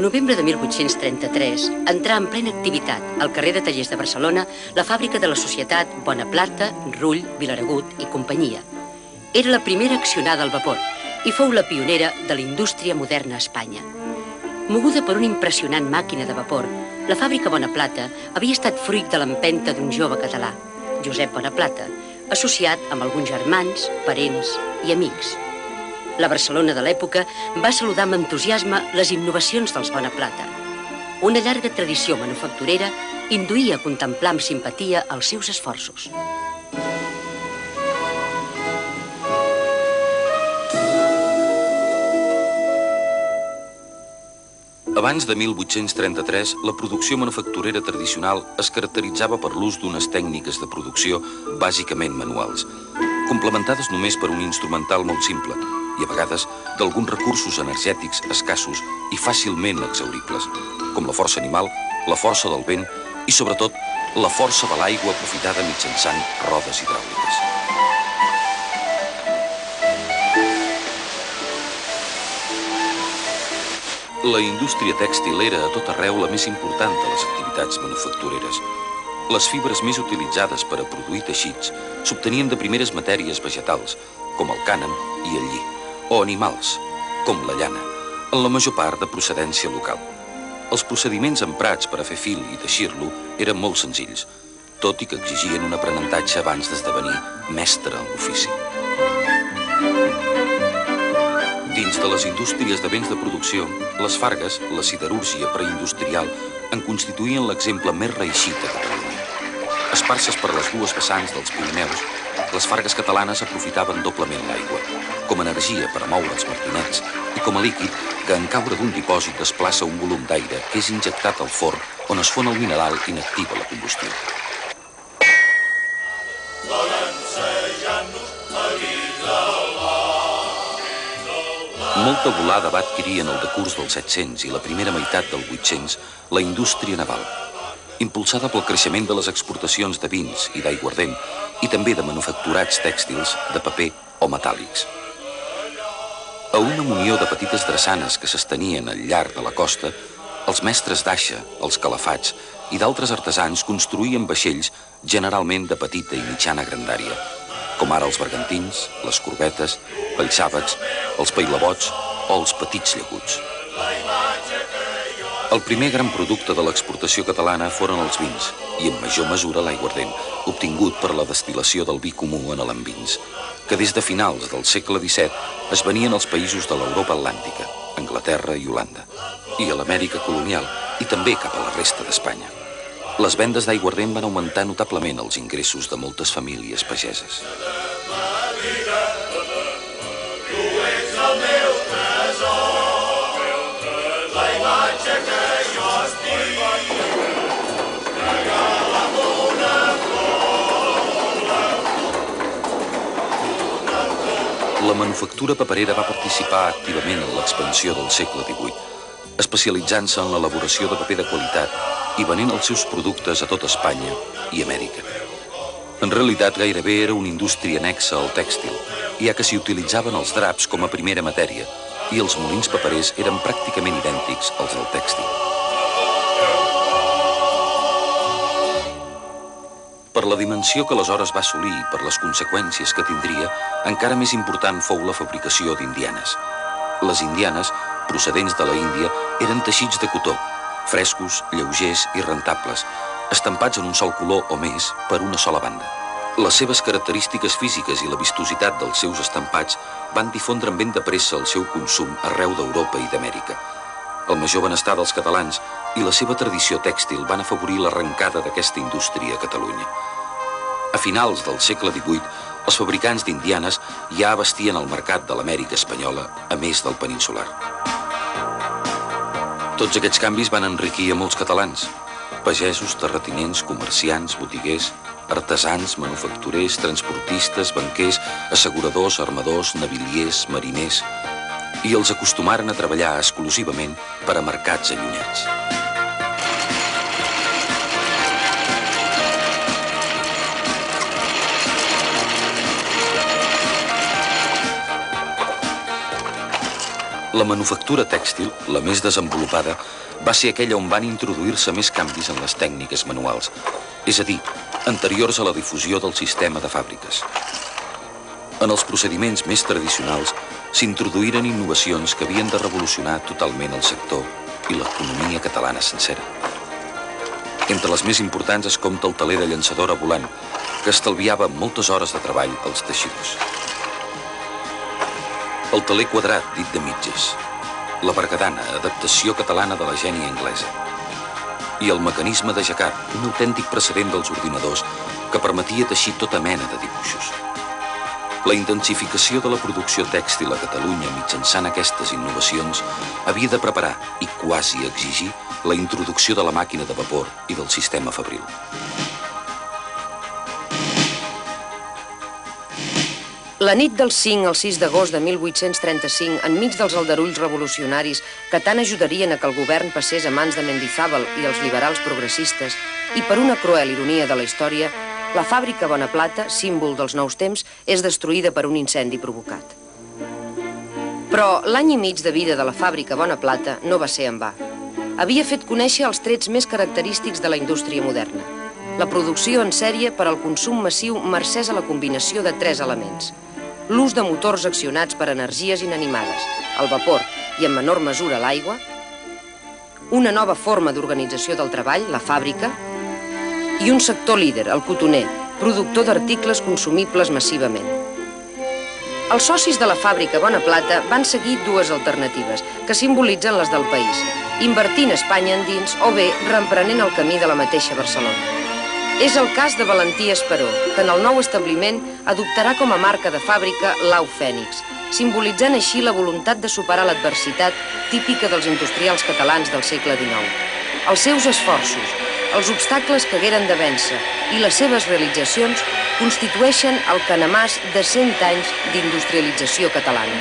Al novembre de 1833 entrà en plena activitat al carrer de Tallers de Barcelona la fàbrica de la societat Bonaplata, Rull, Vilaragut i companyia. Era la primera accionada al vapor i fou la pionera de la indústria moderna a Espanya. Moguda per una impressionant màquina de vapor, la fàbrica Bonaplata havia estat fruit de l'empenta d'un jove català, Josep Bonaplata, associat amb alguns germans, parents i amics. La Barcelona de l'època va saludar amb entusiasme les innovacions dels Bonaplata. Una llarga tradició manufacturera induïa a contemplar amb simpatia els seus esforços. Abans de 1833, la producció manufacturera tradicional es caracteritzava per l'ús d'unes tècniques de producció bàsicament manuals, complementades només per un instrumental molt simple i, a vegades, d'alguns recursos energètics escassos i fàcilment exhauribles, com la força animal, la força del vent i, sobretot, la força de l'aigua aprofitada mitjançant rodes hidràuliques. La indústria tèxtil era a tot arreu la més important de les activitats manufactureres. Les fibres més utilitzades per a produir teixits s'obtenien de primeres matèries vegetals, com el cànem i el lli, o animals, com la llana, en la major part de procedència local. Els procediments emprats per a fer fil i teixir-lo eren molt senzills, tot i que exigien un aprenentatge abans d'esdevenir mestre en l'ofici. Dins de les indústries de béns de producció, les fargues, la siderúrgia preindustrial, en constituïen l'exemple més reeixit a Catalunya. Esparses per les dues vessants dels Pirineus, les fargues catalanes aprofitaven doblement l'aigua, com a energia per a moure els martinets i com a líquid que en caure d'un dipòsit desplaça un volum d'aire que és injectat al forn on es fon el mineral i n'activa la combustió. Molta volada va adquirir en el decurs dels 700 i la primera meitat del 800 la indústria naval, impulsada pel creixement de les exportacions de vins i d'aiguardent i també de manufacturats tèxtils de paper o metàl·lics. A una munió de petites drassanes que s'estenien al llarg de la costa, els mestres d'aixa, els calafats i d'altres artesans construïen vaixells generalment de petita i mitjana grandària, com ara els bergantins, les corbetes, els xàvecs, els pailabots o els petits llaguts. El primer gran producte de l'exportació catalana foren els vins, i en major mesura l'aiguardent, obtingut per la destil·lació del vi comú en alambins, que des de finals del segle XVII es venien als països de l'Europa atlàntica, Anglaterra i Holanda, i a l'Amèrica colonial, i també cap a la resta d'Espanya. Les vendes d'aiguardent van augmentar notablement els ingressos de moltes famílies pageses. La manufactura paperera va participar activament en l'expansió del segle XVIII, especialitzant-se en l'elaboració de paper de qualitat i venent els seus productes a tot Espanya i Amèrica. En realitat, gairebé era una indústria annexa al tèxtil, ja que s'hi utilitzaven els draps com a primera matèria i els molins paperers eren pràcticament idèntics als del tèxtil. Per la dimensió que aleshores va assolir i per les conseqüències que tindria, encara més important fou la fabricació d'indianes. Les indianes, procedents de la Índia, eren teixits de cotó, frescos, lleugers i rentables, estampats en un sol color o més per una sola banda. Les seves característiques físiques i la vistositat dels seus estampats van difondre ben de pressa el seu consum arreu d'Europa i d'Amèrica. El major benestar dels catalans i la seva tradició tèxtil van afavorir l'arrencada d'aquesta indústria a Catalunya. A finals del segle XVIII, els fabricants d'indianes ja abastien el mercat de l'Amèrica espanyola, a més del peninsular. Tots aquests canvis van enriquir a molts catalans, pagesos, terratinents, comerciants, botiguers, artesans, manufacturers, transportistes, banquers, asseguradors, armadors, naviliers, mariners, i els acostumaren a treballar exclusivament per a mercats allunyats. La manufactura tèxtil, la més desenvolupada, va ser aquella on van introduir-se més canvis en les tècniques manuals, és a dir, anteriors a la difusió del sistema de fàbriques. En els procediments més tradicionals s'introduïren innovacions que havien de revolucionar totalment el sector i l'economia catalana sencera. Entre les més importants es compta el teler de llançadora volant, que estalviava moltes hores de treball als teixidors. El teler quadrat, dit de mitges. La bergadana, adaptació catalana de la gènia anglesa. I el mecanisme de Jacquard, un autèntic precedent dels ordinadors que permetia teixir tota mena de dibuixos. La intensificació de la producció tèxtil a Catalunya mitjançant aquestes innovacions havia de preparar i quasi exigir la introducció de la màquina de vapor i del sistema fabril. La nit del 5 al 6 d'agost de 1835, enmig dels aldarulls revolucionaris que tant ajudarien a que el govern passés a mans de Mendizábal i els liberals progressistes, i per una cruel ironia de la història, la fàbrica Bonaplata, símbol dels nous temps, és destruïda per un incendi provocat. Però l'any i mig de vida de la fàbrica Bonaplata no va ser en va. Havia fet conèixer els trets més característics de la indústria moderna. La producció en sèrie per al consum massiu mercès a la combinació de 3 elements. L'ús de motors accionats per energies inanimades, el vapor i en menor mesura l'aigua, una nova forma d'organització del treball, la fàbrica, i un sector líder, el cotoner, productor d'articles consumibles massivament. Els socis de la fàbrica Bonaplata van seguir 2 alternatives, que simbolitzen les del país, invertint Espanya endins o bé reemprenent el camí de la mateixa Barcelona. És el cas de Valentí Esperó, que en el nou establiment adoptarà com a marca de fàbrica l'au fènix, simbolitzant així la voluntat de superar l'adversitat típica dels industrials catalans del segle XIX. Els seus esforços, els obstacles que hagueren de vèncer i les seves realitzacions constitueixen el canemàs de 100 anys d'industrialització catalana.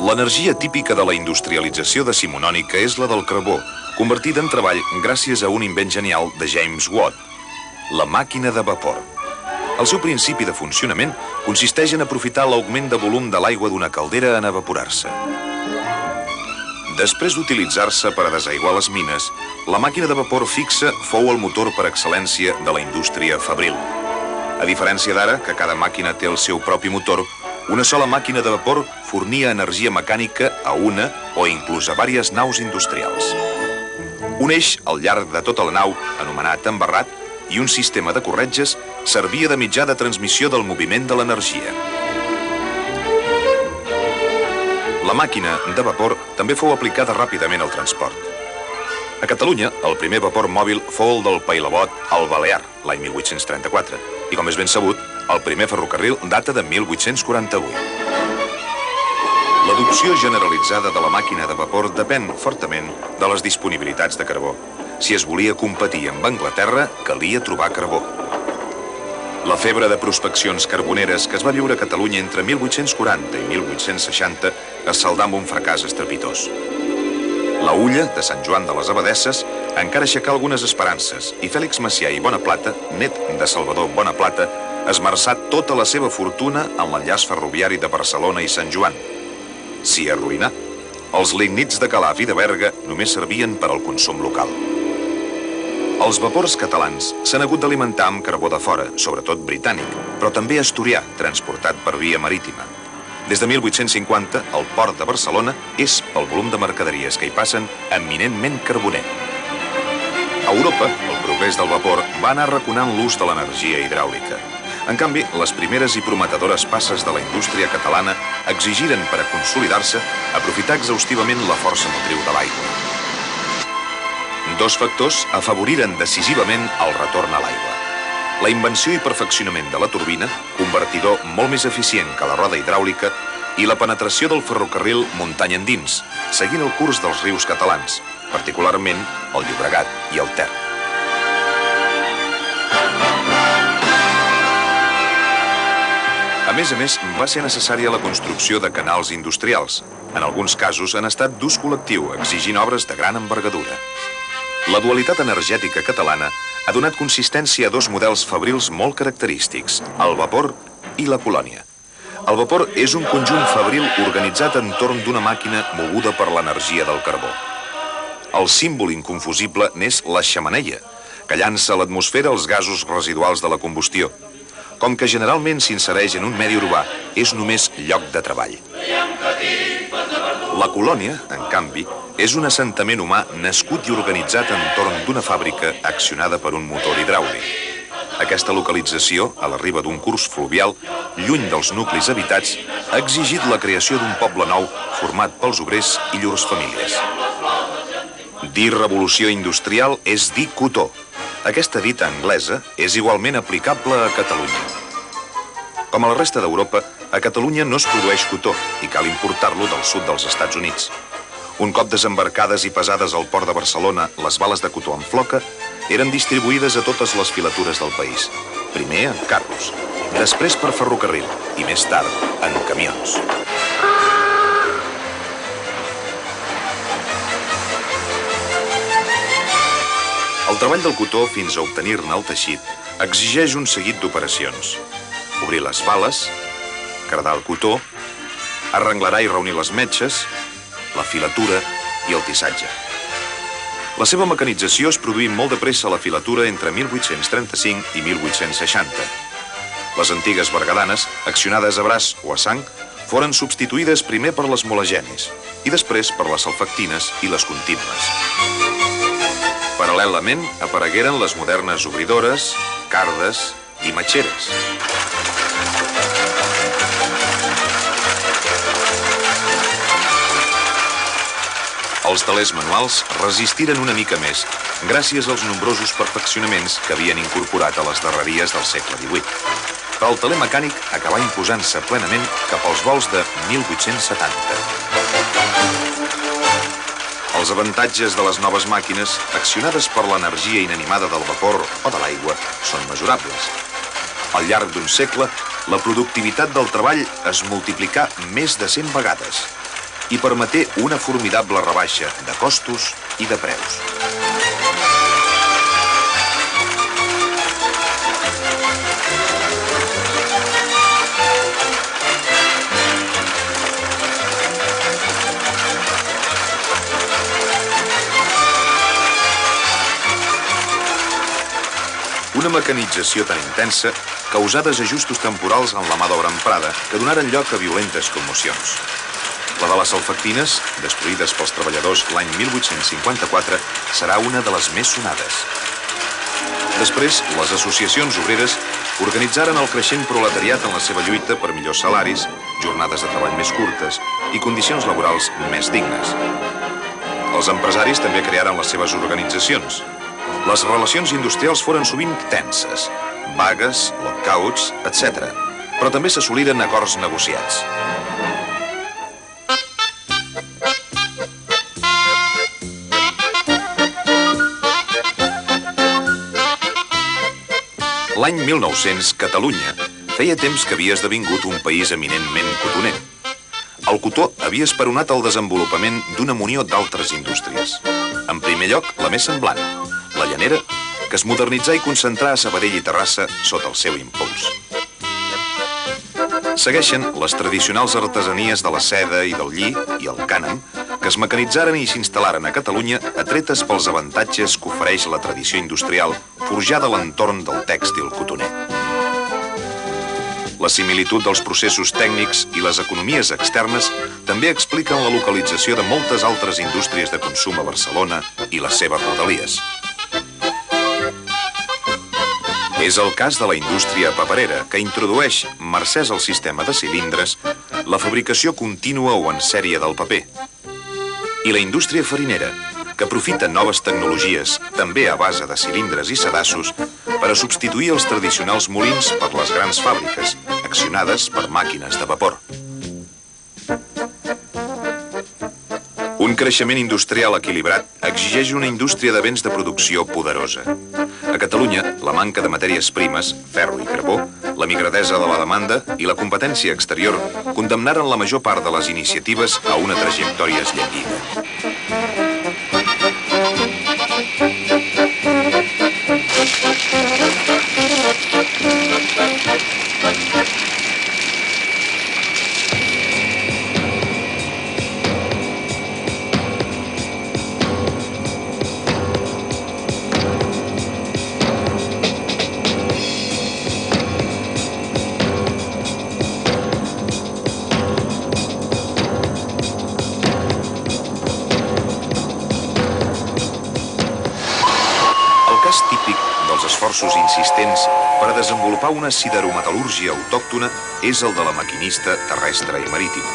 L'energia típica de la industrialització decimonònica és la del carbó, convertida en treball gràcies a un invent genial de James Watt, la màquina de vapor. El seu principi de funcionament consisteix en aprofitar l'augment de volum de l'aigua d'una caldera en evaporar-se. Després d'utilitzar-se per a desaiguar les mines, la màquina de vapor fixa fou el motor per excel·lència de la indústria fabril. A diferència d'ara, que cada màquina té el seu propi motor, una sola màquina de vapor fornia energia mecànica a una o inclús a diverses naus industrials. Un eix al llarg de tota la nau, anomenat embarrat, i un sistema de corretges servia de mitjà de transmissió del moviment de l'energia. La màquina de vapor també fou aplicada ràpidament al transport. A Catalunya, el primer vapor mòbil fou el del Pailabot al Balear, l'any 1834, i com és ben sabut, el primer ferrocarril data de 1848. L'adopció generalitzada de la màquina de vapor depèn fortament de les disponibilitats de carbó. Si es volia competir amb Anglaterra, calia trobar carbó. La febre de prospeccions carboneres que es va viure a Catalunya entre 1840 i 1860 es saldà amb un fracàs estrepitós. La Ulla, de Sant Joan de les Abadesses, encara aixecà algunes esperances i Fèlix Macià i Bonaplata, net de Salvador Bonaplata, esmerçà tota la seva fortuna en l'enllaç ferroviari de Barcelona i Sant Joan. S'hi arruïnà. Els lignits de Calaf i de Berga només servien per al consum local. Els vapors catalans s'han hagut d'alimentar amb carbó de fora, sobretot britànic, però també asturià, transportat per via marítima. Des de 1850, el port de Barcelona és, pel volum de mercaderies que hi passen, eminentment carboner. A Europa, el progrés del vapor va anar arraconant l'ús de l'energia hidràulica. En canvi, les primeres i prometedores passes de la indústria catalana exigiren per a consolidar-se aprofitar exhaustivament la força motriu de l'aigua. 2 factors afavoriren decisivament el retorn a l'aigua. La invenció i perfeccionament de la turbina, convertidor molt més eficient que la roda hidràulica, i la penetració del ferrocarril muntanya endins, seguint el curs dels rius catalans, particularment el Llobregat i el Ter. A més, va ser necessària la construcció de canals industrials. En alguns casos han estat d'ús col·lectiu, exigint obres de gran envergadura. La dualitat energètica catalana ha donat consistència a dos models fabrils molt característics, el vapor i la colònia. El vapor és un conjunt fabril organitzat entorn d'una màquina moguda per l'energia del carbó. El símbol inconfusible n'és la xemeneia, que llança a l'atmosfera els gasos residuals de la combustió. Com que generalment s'insereix en un medi urbà, és només lloc de treball. La colònia, en canvi, és un assentament humà nascut i organitzat entorn d'una fàbrica accionada per un motor hidràulic. Aquesta localització, a la riba d'un curs fluvial, lluny dels nuclis habitats, ha exigit la creació d'un poble nou format pels obrers i llurs famílies. Dir revolució industrial és dir cotó. Aquesta dita anglesa és igualment aplicable a Catalunya. Com a la resta d'Europa, a Catalunya no es produeix cotó i cal importar-lo del sud dels Estats Units. Un cop desembarcades i pesades al port de Barcelona, les bales de cotó en floca eren distribuïdes a totes les filatures del país. Primer en carros, després per ferrocarril i més tard en camions. El treball del cotó fins a obtenir-ne el teixit exigeix un seguit d'operacions. Obrir les bales, cardar el cotó, arrenglerar i reunir les metxes, la filatura i el tissatge. La seva mecanització es produí molt de pressa a la filatura entre 1835 i 1860. Les antigues bergadanes, accionades a braç o a sang, foren substituïdes primer per les molegenis i després per les salfactines i les contínues. Paral·lelament aparegueren les modernes obridores, cardes i matxeres. Els telers manuals resistiren una mica més gràcies als nombrosos perfeccionaments que havien incorporat a les darreries del segle XVIII. Però el teler mecànic acabà imposant-se plenament cap als vols de 1870. Els avantatges de les noves màquines, accionades per l'energia inanimada del vapor o de l'aigua, són mesurables. Al llarg d'un segle, la productivitat del treball es multiplicà més de 100 vegades i permeté una formidable rebaixa de costos i de preus. Una mecanització tan intensa causà desajustos temporals en la mà d'obra emprada que donaren lloc a violentes commocions. La de les salfactines, destruïdes pels treballadors l'any 1854, serà una de les més sonades. Després, les associacions obreres organitzaren el creixent proletariat en la seva lluita per millors salaris, jornades de treball més curtes i condicions laborals més dignes. Els empresaris també crearen les seves organitzacions. Les relacions industrials foren sovint tenses, vagues, lockouts, etc. Però també s'assoliren acords negociats. L'any 1900, Catalunya feia temps que havia esdevingut un país eminentment cotoner. El cotó havia esperonat el desenvolupament d'una munió d'altres indústries. En primer lloc, la més semblant, la llanera, que es modernitzà i concentrà a Sabadell i Terrassa sota el seu impuls. Segueixen les tradicionals artesanies de la seda i del lli i el cànem, que es mecanitzaren i s'instal·laren a Catalunya atretes pels avantatges que ofereix la tradició industrial forjada a l'entorn del tèxtil cotoner. La similitud dels processos tècnics i les economies externes també expliquen la localització de moltes altres indústries de consum a Barcelona i les seves rodalies. És el cas de la indústria paperera, que introdueix, mercès al sistema de cilindres, la fabricació contínua o en sèrie del paper. I la indústria farinera, que aprofita noves tecnologies, també a base de cilindres i sedassos, per a substituir els tradicionals molins per les grans fàbriques, accionades per màquines de vapor. Un creixement industrial equilibrat exigeix una indústria de béns de producció poderosa. A Catalunya, la manca de matèries primes, ferro i carbó, la migradesa de la demanda i la competència exterior condemnaren la major part de les iniciatives a una trajectòria esllanguida. esforços insistents per a desenvolupar una siderometal·lúrgia autòctona és el de la maquinista terrestre i marítima.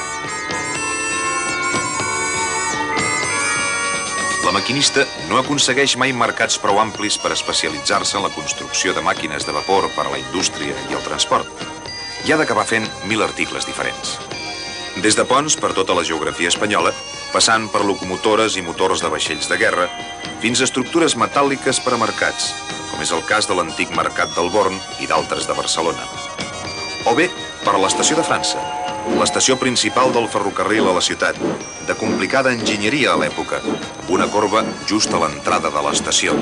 La maquinista no aconsegueix mai mercats prou amplis per especialitzar-se en la construcció de màquines de vapor per a la indústria i el transport. I ha d'acabar fent 1.000 articles diferents. Des de ponts per tota la geografia espanyola, passant per locomotores i motors de vaixells de guerra, fins a estructures metàl·liques per a mercats, com és el cas de l'antic mercat del Born i d'altres de Barcelona. O bé, per a l'estació de França, l'estació principal del ferrocarril a la ciutat, de complicada enginyeria a l'època, amb una corba just a l'entrada de l'estació.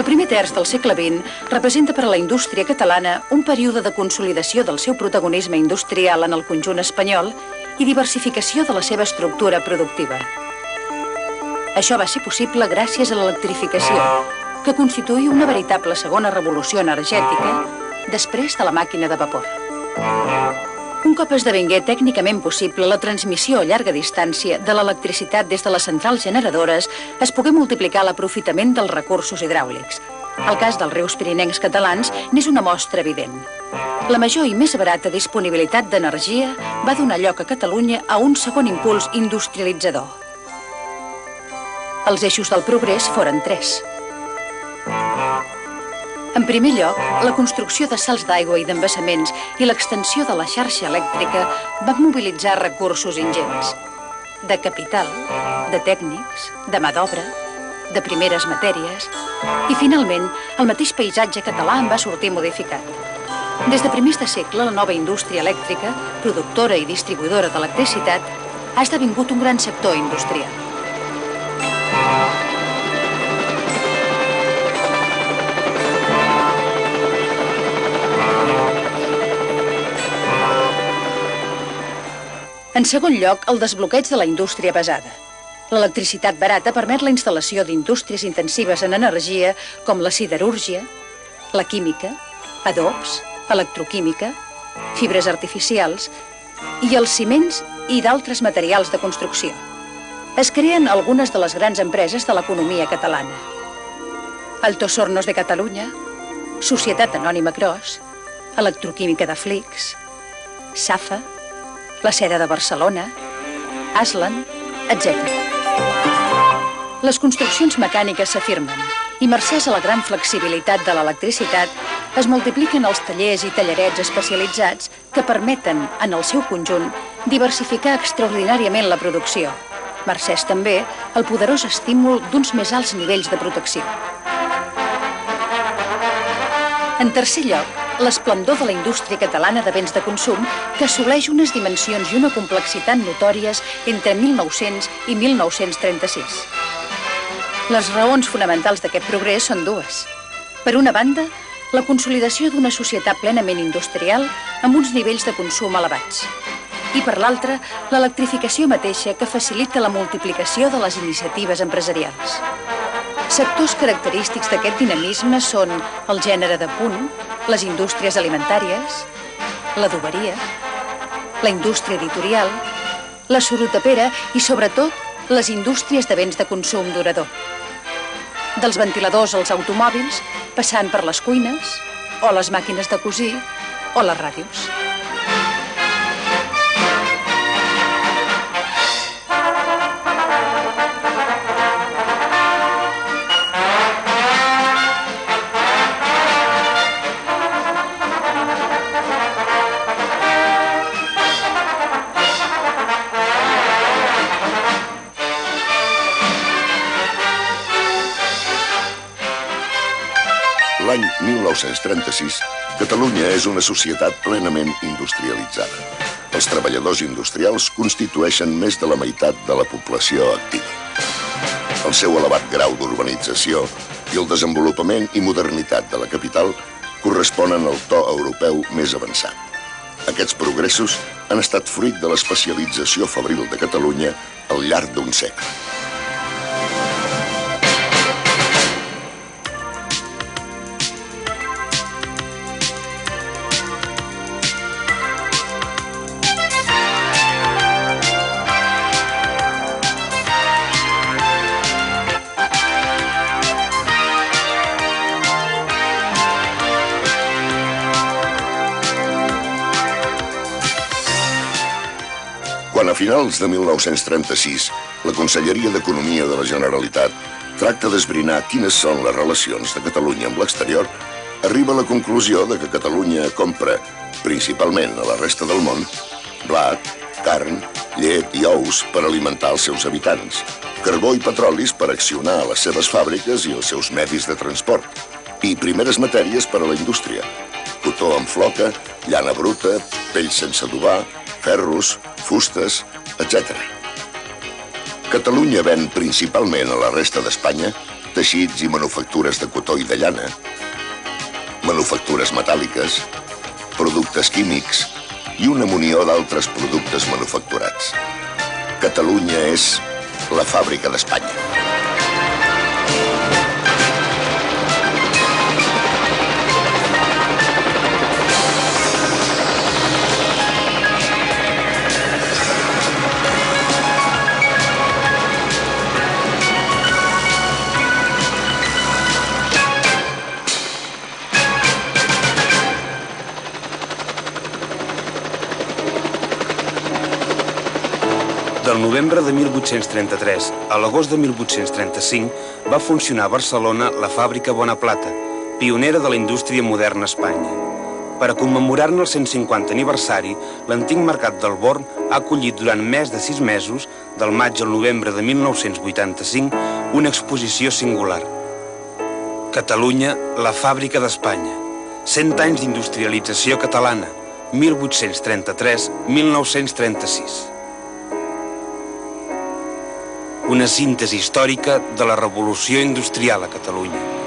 El primer terç del segle XX representa per a la indústria catalana un període de consolidació del seu protagonisme industrial en el conjunt espanyol i diversificació de la seva estructura productiva. Això va ser possible gràcies a l'electrificació, que constituïa una veritable segona revolució energètica després de la màquina de vapor. Un cop esdevingué tècnicament possible la transmissió a llarga distància de l'electricitat des de les centrals generadores, es pogué multiplicar l'aprofitament dels recursos hidràulics. El cas dels rius pirinencs catalans n'és una mostra evident. La major i més barata disponibilitat d'energia va donar lloc a Catalunya a un segon impuls industrialitzador. Els eixos del progrés foren 3. En primer lloc, la construcció de salts d'aigua i d'embassaments i l'extensió de la xarxa elèctrica van mobilitzar recursos ingents. De capital, de tècnics, de mà d'obra, de primeres matèries i, finalment, el mateix paisatge català en va sortir modificat. Des de primers de segle, la nova indústria elèctrica, productora i distribuïdora d'electricitat, ha esdevingut un gran sector industrial. En segon lloc, el desbloqueig de la indústria pesada. L'electricitat barata permet la instal·lació d'indústries intensives en energia com la siderúrgia, la química, adobs, electroquímica, fibres artificials i els ciments i d'altres materials de construcció. Es creen algunes de les grans empreses de l'economia catalana. Altos Hornos de Catalunya, Societat Anònima Cros, Electroquímica de Flix, Safa, la Seda de Barcelona, Aslan, etc. Les construccions mecàniques s'afirmen i, mercès a la gran flexibilitat de l'electricitat, es multipliquen els tallers i tallarets especialitzats que permeten, en el seu conjunt, diversificar extraordinàriament la producció, mercès també al poderós estímul d'uns més alts nivells de protecció. En tercer lloc, l'esplendor de la indústria catalana de béns de consum, que assoleix unes dimensions i una complexitat notòries entre 1900 i 1936. Les raons fonamentals d'aquest progrés són 2. Per una banda, la consolidació d'una societat plenament industrial amb uns nivells de consum elevats. I per l'altra, l'electrificació mateixa que facilita la multiplicació de les iniciatives empresarials. Sectors característics d'aquest dinamisme són el gènere de punt, les indústries alimentàries, l'adoberia, la indústria editorial, la sorotapera i, sobretot, les indústries de béns de consum durador. Dels ventiladors als automòbils, passant per les cuines, o les màquines de cosir, o les ràdios. L'any 1936, Catalunya és una societat plenament industrialitzada. Els treballadors industrials constitueixen més de la meitat de la població activa. El seu elevat grau d'urbanització i el desenvolupament i modernitat de la capital corresponen al to europeu més avançat. Aquests progressos han estat fruit de l'especialització fabril de Catalunya al llarg d'un segle. finals de 1936, la Conselleria d'Economia de la Generalitat tracta d'esbrinar quines són les relacions de Catalunya amb l'exterior, arriba a la conclusió de que Catalunya compra, principalment a la resta del món, blat, carn, llet i ous per alimentar els seus habitants, carbó i petrolis per accionar les seves fàbriques i els seus medis de transport, i primeres matèries per a la indústria, cotó en floca, llana bruta, pells sense adobar, ferros, fustes, etc. Catalunya ven principalment a la resta d'Espanya teixits i manufactures de cotó i de llana, manufactures metàl·liques, productes químics i una munió d'altres productes manufacturats. Catalunya és la fàbrica d'Espanya. Del novembre de 1833 a l'agost de 1835 va funcionar a Barcelona la fàbrica Bonaplata, pionera de la indústria moderna a Espanya. Per a commemorar-ne el 150 aniversari, l'antic mercat del Born ha acollit durant més de 6 mesos, del maig al novembre de 1985, una exposició singular. Catalunya, la fàbrica d'Espanya. 100 anys d'industrialització catalana, 1833-1936. Una síntesi històrica de la revolució industrial a Catalunya.